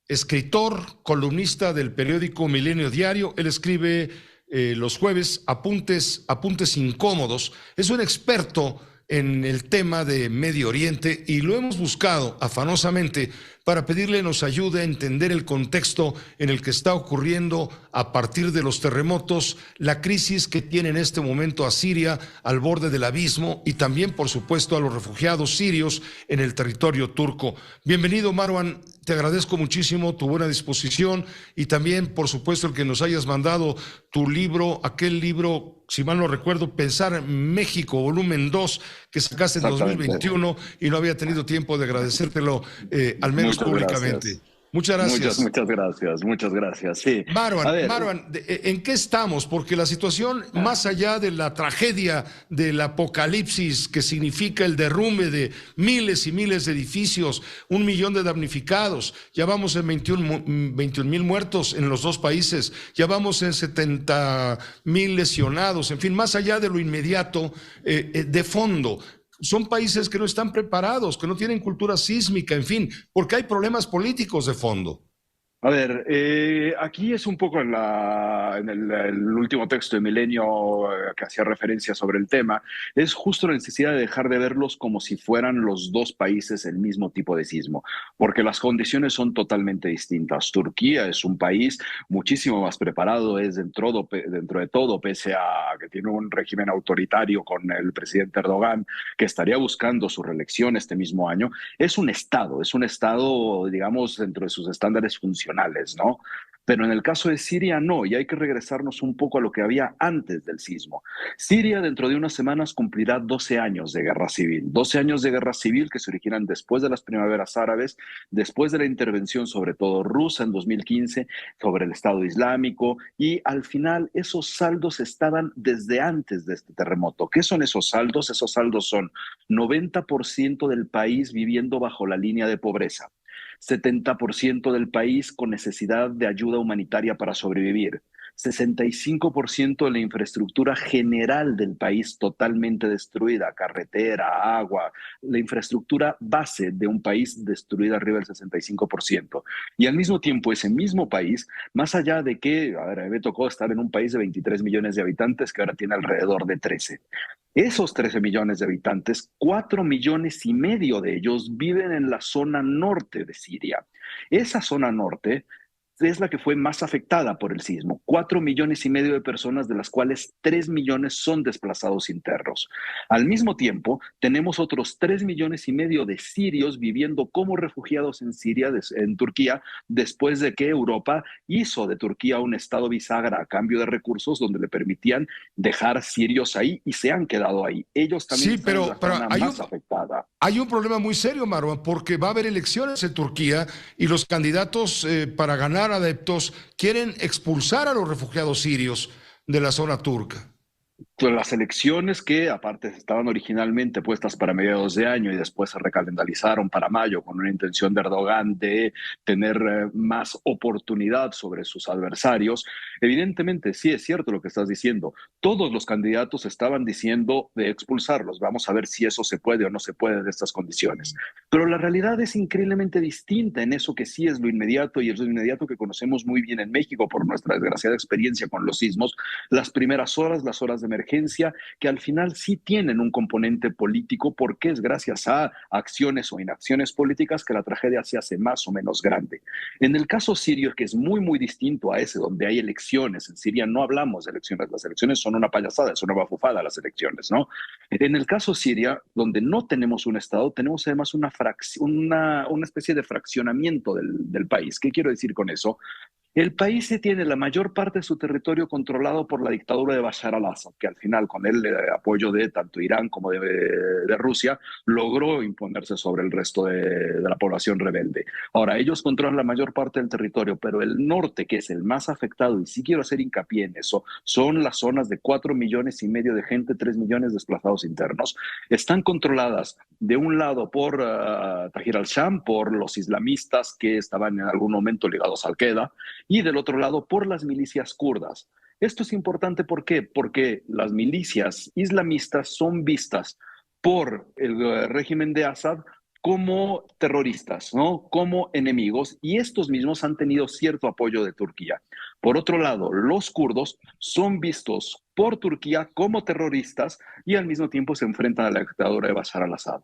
escritor, columnista del periódico Milenio Diario. Él escribe los jueves apuntes incómodos. Es un experto en el tema de Medio Oriente y lo hemos buscado afanosamente para pedirle nos ayude a entender el contexto en el que está ocurriendo a partir de los terremotos, la crisis que tiene en este momento a Siria al borde del abismo y también, por supuesto, a los refugiados sirios en el territorio turco. Bienvenido, Marwan. Te agradezco muchísimo tu buena disposición y también, por supuesto, el que nos hayas mandado tu libro, aquel libro, si mal no recuerdo, Pensar en México, volumen 2, que sacaste en Exactamente. 2021 y no había tenido tiempo de agradecértelo, al menos Muchas públicamente. gracias. Muchas gracias. Muchas gracias. Muchas gracias. Sí. A ver, Marwan, ¿en qué estamos? Porque la situación, más allá de la tragedia del apocalipsis que significa el derrumbe de miles y miles de edificios, 1 millón de damnificados, ya vamos en 21,000 muertos en los dos países, ya vamos en 70,000 lesionados, en fin, más allá de lo inmediato, de fondo. Son países que no están preparados, que no tienen cultura sísmica, en fin, porque hay problemas políticos de fondo. A ver, aquí es un poco el último texto de Milenio que hacía referencia sobre el tema, es justo la necesidad de dejar de verlos como si fueran los dos países el mismo tipo de sismo, porque las condiciones son totalmente distintas. Turquía es un país muchísimo más preparado, es dentro de todo, pese a que tiene un régimen autoritario con el presidente Erdogan, que estaría buscando su reelección este mismo año, es un estado, digamos, dentro de sus estándares funcionales, ¿no? Pero en el caso de Siria no, y hay que regresarnos un poco a lo que había antes del sismo. Siria dentro de unas semanas cumplirá 12 años de guerra civil, 12 años de guerra civil que se originan después de las primaveras árabes, después de la intervención sobre todo rusa en 2015 sobre el Estado Islámico, y al final esos saldos estaban desde antes de este terremoto. ¿Qué son esos saldos? Esos saldos son 90% del país viviendo bajo la línea de pobreza, 70% del país con necesidad de ayuda humanitaria para sobrevivir, 65% de la infraestructura general del país totalmente destruida, carretera, agua, la infraestructura base de un país destruida arriba del 65%. Y al mismo tiempo, ese mismo país, más allá de que, a ver, a mí me tocó estar en un país de 23 millones de habitantes que ahora tiene alrededor de 13. Esos 13 millones de habitantes, 4 millones y medio de ellos viven en la zona norte de Siria. Esa zona norte es la que fue más afectada por el sismo. 4 millones y medio de personas, de las cuales 3 millones son desplazados internos. Al mismo tiempo, tenemos otros 3 millones y medio de sirios viviendo como refugiados en Siria, en Turquía, después de que Europa hizo de Turquía un estado bisagra a cambio de recursos donde le permitían dejar sirios ahí y se han quedado ahí. Ellos también Sí, están en pero, la pero zona más afectada. hay un problema muy serio, Marwan, porque va a haber elecciones en Turquía y los candidatos para ganar adeptos quieren expulsar a los refugiados sirios de la zona turca. Pues las elecciones que aparte estaban originalmente puestas para mediados de año y después se recalendarizaron para mayo con una intención de Erdogan de tener más oportunidad sobre sus adversarios. Evidentemente, sí es cierto lo que estás diciendo. Todos los candidatos estaban diciendo de expulsarlos. Vamos a ver si eso se puede o no se puede de estas condiciones. Pero la realidad es increíblemente distinta en eso que sí es lo inmediato y es lo inmediato que conocemos muy bien en México por nuestra desgraciada experiencia con los sismos, las primeras horas, las horas de emergencia, que al final sí tienen un componente político porque es gracias a acciones o inacciones políticas que la tragedia se hace más o menos grande. En el caso sirio, que es muy, muy distinto a ese, donde hay elecciones, en Siria no hablamos de elecciones, las elecciones son una payasada, es una bafufada las elecciones, ¿no? En el caso Siria, donde no tenemos un Estado, tenemos además una especie de fraccionamiento del país. ¿Qué quiero decir con eso? El país se tiene la mayor parte de su territorio controlado por la dictadura de Bashar al-Assad, que al final, con el apoyo de tanto Irán como de Rusia, logró imponerse sobre el resto de la población rebelde. Ahora, ellos controlan la mayor parte del territorio, pero el norte, que es el más afectado, y sí quiero hacer hincapié en eso, son las zonas de 4 millones y medio de gente, 3 millones desplazados internos. Están controladas de un lado por Tahrir al-Sham, por los islamistas que estaban en algún momento ligados a Al-Qaeda, y del otro lado por las milicias kurdas. Esto es importante, ¿por qué? Porque las milicias islamistas son vistas por el régimen de Assad como terroristas, ¿no? Como enemigos, y estos mismos han tenido cierto apoyo de Turquía. Por otro lado, los kurdos son vistos por Turquía como terroristas y al mismo tiempo se enfrentan a la dictadura de Bashar al-Assad.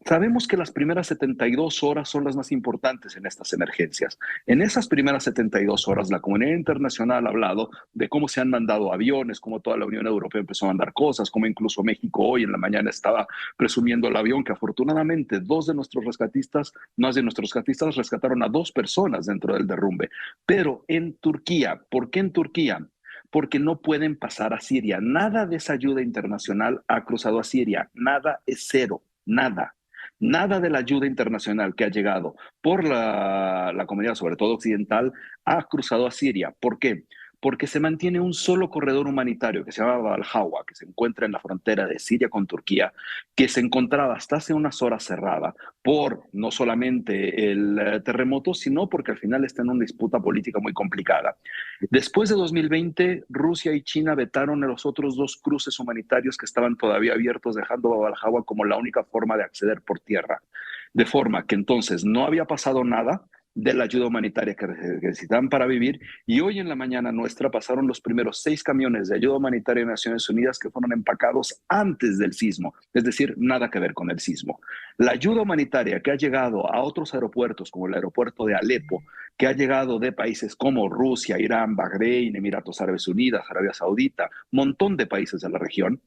Sabemos que las primeras 72 horas son las más importantes en estas emergencias. En esas primeras 72 horas, la comunidad internacional ha hablado de cómo se han mandado aviones, cómo toda la Unión Europea empezó a mandar cosas, cómo incluso México hoy en la mañana estaba presumiendo el avión, que afortunadamente dos de nuestros rescatistas, más de nuestros rescatistas, rescataron a 2 personas dentro del derrumbe. Pero en Turquía, ¿por qué en Turquía? Porque no pueden pasar a Siria. Nada de esa ayuda internacional ha cruzado a Siria. Nada, es cero. Nada. Nada de la ayuda internacional que ha llegado por la comunidad, sobre todo occidental, ha cruzado a Siria. ¿Por qué? Porque se mantiene un solo corredor humanitario que se llama Al-Hawa, que se encuentra en la frontera de Siria con Turquía, que se encontraba hasta hace unas horas cerrada por no solamente el terremoto, sino porque al final está en una disputa política muy complicada. Después de 2020, Rusia y China vetaron a los otros 2 cruces humanitarios que estaban todavía abiertos, dejando a Bab al-Hawa como la única forma de acceder por tierra. De forma que entonces no había pasado nada de la ayuda humanitaria que necesitaban para vivir, y hoy en la mañana nuestra pasaron los primeros 6 camiones de ayuda humanitaria de Naciones Unidas que fueron empacados antes del sismo, es decir, nada que ver con el sismo. La ayuda humanitaria que ha llegado a otros aeropuertos, como el aeropuerto de Alepo, que ha llegado de países como Rusia, Irán, Bahrein, Emiratos Árabes Unidos, Arabia Saudita, montón de países de la región,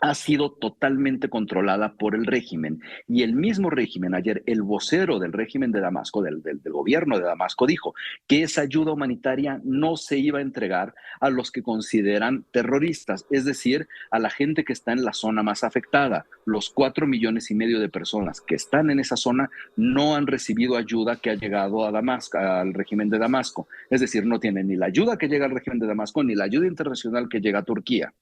ha sido totalmente controlada por el régimen. Y el mismo régimen, ayer el vocero del régimen de Damasco, del gobierno de Damasco, dijo que esa ayuda humanitaria no se iba a entregar a los que consideran terroristas, es decir, a la gente que está en la zona más afectada. Los 4,5 millones de personas que están en esa zona no han recibido ayuda que ha llegado a Damasco, al régimen de Damasco. Es decir, no tienen ni la ayuda que llega al régimen de Damasco, ni la ayuda internacional que llega a Turquía.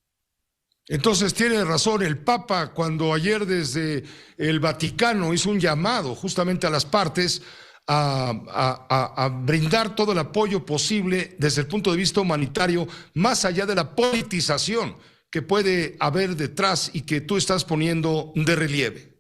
Entonces tiene razón el Papa cuando ayer desde el Vaticano hizo un llamado justamente a las partes a brindar todo el apoyo posible desde el punto de vista humanitario, más allá de la politización que puede haber detrás y que tú estás poniendo de relieve.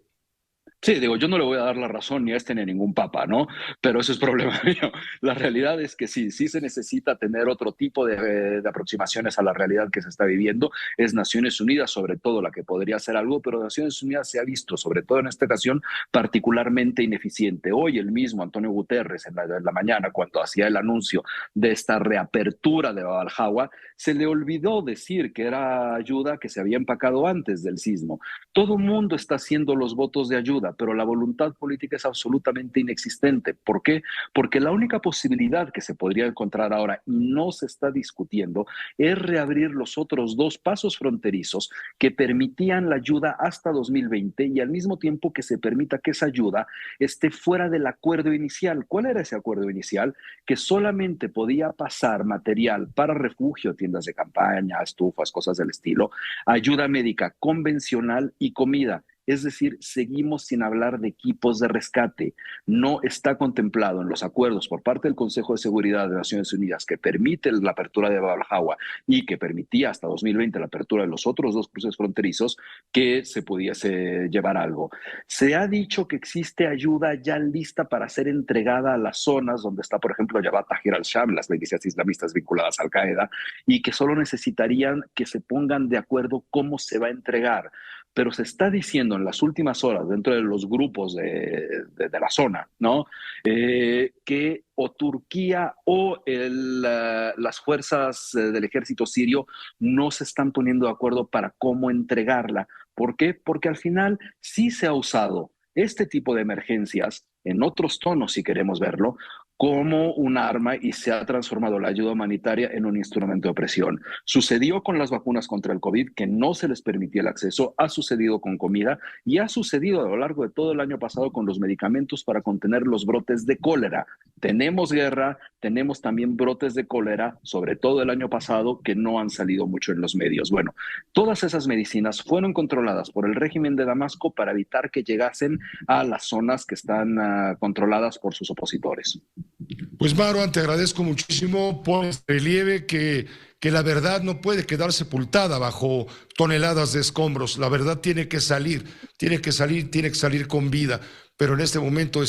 Sí, digo, yo no le voy a dar la razón ni a este ni a ningún papa, ¿no? Pero eso es problema mío. La realidad es que sí, sí se necesita tener otro tipo de aproximaciones a la realidad que se está viviendo. Es Naciones Unidas, sobre todo, la que podría hacer algo, pero Naciones Unidas se ha visto, sobre todo en esta ocasión, particularmente ineficiente. Hoy el mismo Antonio Guterres, en la mañana, cuando hacía el anuncio de esta reapertura de Bab al-Hawa, se le olvidó decir que era ayuda que se había empacado antes del sismo. Todo el mundo está haciendo los votos de ayuda, pero la voluntad política es absolutamente inexistente. ¿Por qué? Porque la única posibilidad que se podría encontrar ahora y no se está discutiendo es reabrir los otros 2 pasos fronterizos que permitían la ayuda hasta 2020 y al mismo tiempo que se permita que esa ayuda esté fuera del acuerdo inicial. ¿Cuál era ese acuerdo inicial? Que solamente podía pasar material para refugio, tiendas de campaña, estufas, cosas del estilo, ayuda médica convencional y comida. Es decir, seguimos sin hablar de equipos de rescate. No está contemplado en los acuerdos por parte del Consejo de Seguridad de Naciones Unidas que permite la apertura de Bab al-Hawa y que permitía hasta 2020 la apertura de los otros 2 cruces fronterizos, que se pudiese llevar algo. Se ha dicho que existe ayuda ya lista para ser entregada a las zonas donde está, por ejemplo, Jabhat Tahrir al-Sham, las milicias islamistas vinculadas a Al-Qaeda, y que solo necesitarían que se pongan de acuerdo cómo se va a entregar. Pero se está diciendo en las últimas horas dentro de los grupos de la zona, ¿no? Que o Turquía o las fuerzas del ejército sirio no se están poniendo de acuerdo para cómo entregarla. ¿Por qué? Porque al final sí se ha usado este tipo de emergencias en otros tonos, si queremos verlo, como un arma y se ha transformado la ayuda humanitaria en un instrumento de opresión. Sucedió con las vacunas contra el COVID, que no se les permitía el acceso, ha sucedido con comida y ha sucedido a lo largo de todo el año pasado con los medicamentos para contener los brotes de cólera. Tenemos guerra, tenemos también brotes de cólera, sobre todo el año pasado, que no han salido mucho en los medios. Bueno, todas esas medicinas fueron controladas por el régimen de Damasco para evitar que llegasen a las zonas que están controladas por sus opositores. Pues Marwan, te agradezco muchísimo por este relieve que que la verdad no puede quedar sepultada bajo toneladas de escombros. La verdad tiene que salir con vida, pero en este momento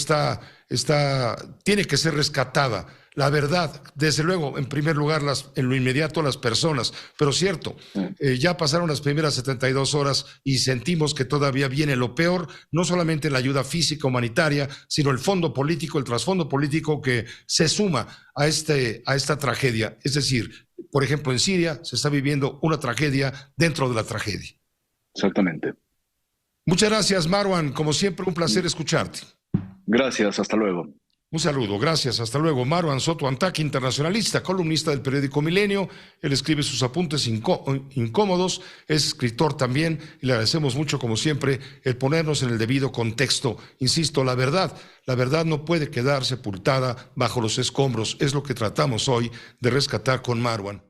tiene que ser rescatada. La verdad, desde luego, en primer lugar, en lo inmediato las personas, pero cierto, ya pasaron las primeras 72 horas y sentimos que todavía viene lo peor, no solamente la ayuda física humanitaria, sino el fondo político, el trasfondo político que se suma a esta tragedia. Es decir, por ejemplo, en Siria se está viviendo una tragedia dentro de la tragedia. Exactamente. Muchas gracias, Marwan. Como siempre, un placer escucharte. Gracias, hasta luego. Un saludo, gracias, hasta luego. Marwan Soto Antaki, internacionalista, columnista del periódico Milenio. Él escribe sus apuntes incómodos, es escritor también, y le agradecemos mucho, como siempre, el ponernos en el debido contexto. Insisto, la verdad no puede quedar sepultada bajo los escombros. Es lo que tratamos hoy de rescatar con Marwan.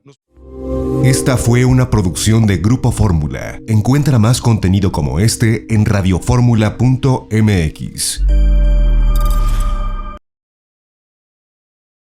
Esta fue una producción de Grupo Fórmula. Encuentra más contenido como este en radioformula.mx.